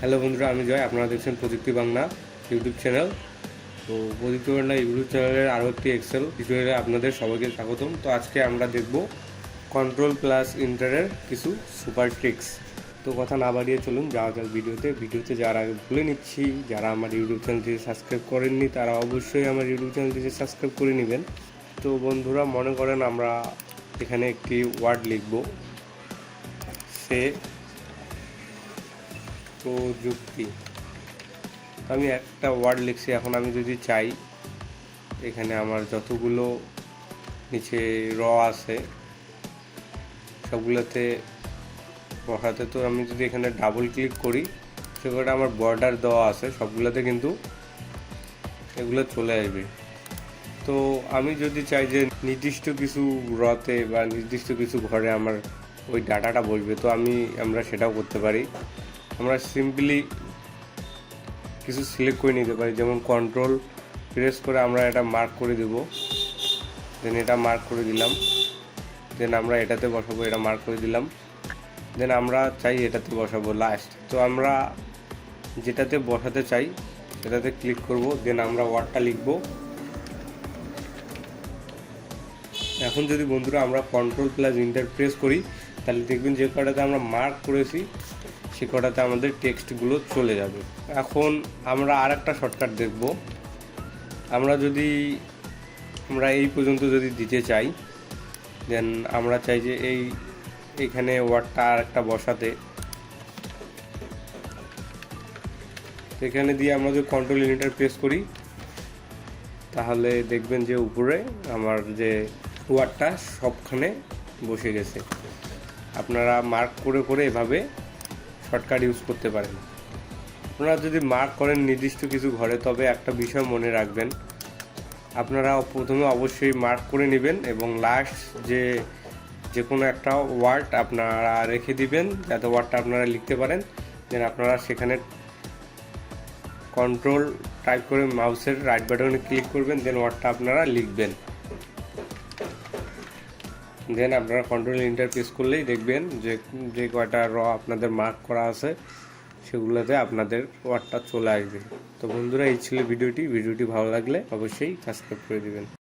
Hello বন্ধুরা, আমি জয়। আপনারা দেখছেন প্রযুক্তি বাংলা ইউটিউব চ্যানেল। তো প্রযুক্তি বাংলা ইউটিউব চ্যানেলের আরও একটি এক্সেল টিউটোরিয়ালে আপনাদের সবাইকে স্বাগতম। তো আজকে আমরা দেখব কন্ট্রোল প্লাস এন্টারের কিছু সুপার ট্রিক্স। তো কথা না বাড়িয়ে চলুন যাওয়া যাক ভিডিওতে যাওয়ার আগে বলে নিচ্ছি, যারা আমার ইউটিউব চ্যানেলটি সাবস্ক্রাইব করেননি তারা অবশ্যই আমার ইউটিউব চ্যানেলটি সাবস্ক্রাইব করে নেবেন। তো বন্ধুরা, মনে করেন আমরা এখানে একটি ওয়ার্ড লিখব, সে প্রযুক্তি। আমি একটা ওয়ার্ড লিখছি। এখন আমি যদি চাই এখানে আমার যতগুলো নিচে আছে সবগুলোতে বসাতে, তো আমি যদি এখানে ডাবল ক্লিক করি সেগুলো আমার বর্ডার দেওয়া আছে সবগুলোতে, কিন্তু এগুলো চলে আসবে। তো আমি যদি চাই যে নির্দিষ্ট কিছু রতে বা নির্দিষ্ট কিছু ঘরে আমার ওই ডাটাটা বসবে, তো আমরা সেটাও করতে পারি। আমরা সিম্পলি কিছু সিলেক্ট করে নিতে পারি, যেমন কন্ট্রোল প্রেস করে আমরা এটা মার্ক করে দেব। দেন এটা মার্ক করে দিলাম, দেন আমরা এটাতে বসাবো, এটা মার্ক করে দিলাম। দেন আমরা চাই এটাতে বসাবো লাস্ট। তো আমরা যেটাতে বসাতে চাই সেটাতে ক্লিক করব, দেন আমরা ওয়ার্ডটা লিখব। এখন যদি বন্ধুরা আমরা কন্ট্রোল প্লাস এন্টার প্রেস করি, তাহলে দেখবেন যে কটাতে আমরা মার্ক করেছি সে কটাতে আমাদের টেক্সটগুলো চলে যাবে। এখন আমরা আর একটা শর্টকাট দেখব। আমরা এই পর্যন্ত যদি দিতে চাই, দেন আমরা চাই যে এইখানে ওয়ার্ডটা আর একটা বসাতে, এখানে দিয়ে আমরা যদি কন্ট্রোল এন্টার প্রেস করি তাহলে দেখবেন যে উপরে আমার যে ওয়ার্ডটা সবখানে বসে গেছে। আপনারা মার্ক করে এভাবে শর্টকাট ইউজ করতে পারেন। আপনারা যদি মার্ক করেন নির্দিষ্ট কিছু ঘরে, তবে একটা বিষয় মনে রাখবেন, আপনারা প্রথমে অবশ্যই মার্ক করে নেবেন এবং লাস্ট যে কোনো একটা ওয়ার্ড আপনারা রেখে দিবেন যাতে ওয়ার্ডটা আপনারা লিখতে পারেন। দেন আপনারা সেখানে কন্ট্রোল টাইপ করে মাউসের রাইট বাটনে ক্লিক করবেন, দেন ওয়ার্ডটা আপনারা লিখবেন। দেন আপনারা কন্ট্রোল এন্টার প্রেস করলেই দেখবেন যে কয়টা আপনাদের মার্ক করা আছে সেগুলোতে আপনাদের ওয়ার্ডটা চলে আসবে। তো বন্ধুরা, এই ছিল ভিডিওটি ভালো লাগলে অবশ্যই সাবস্ক্রাইব করে দিবেন।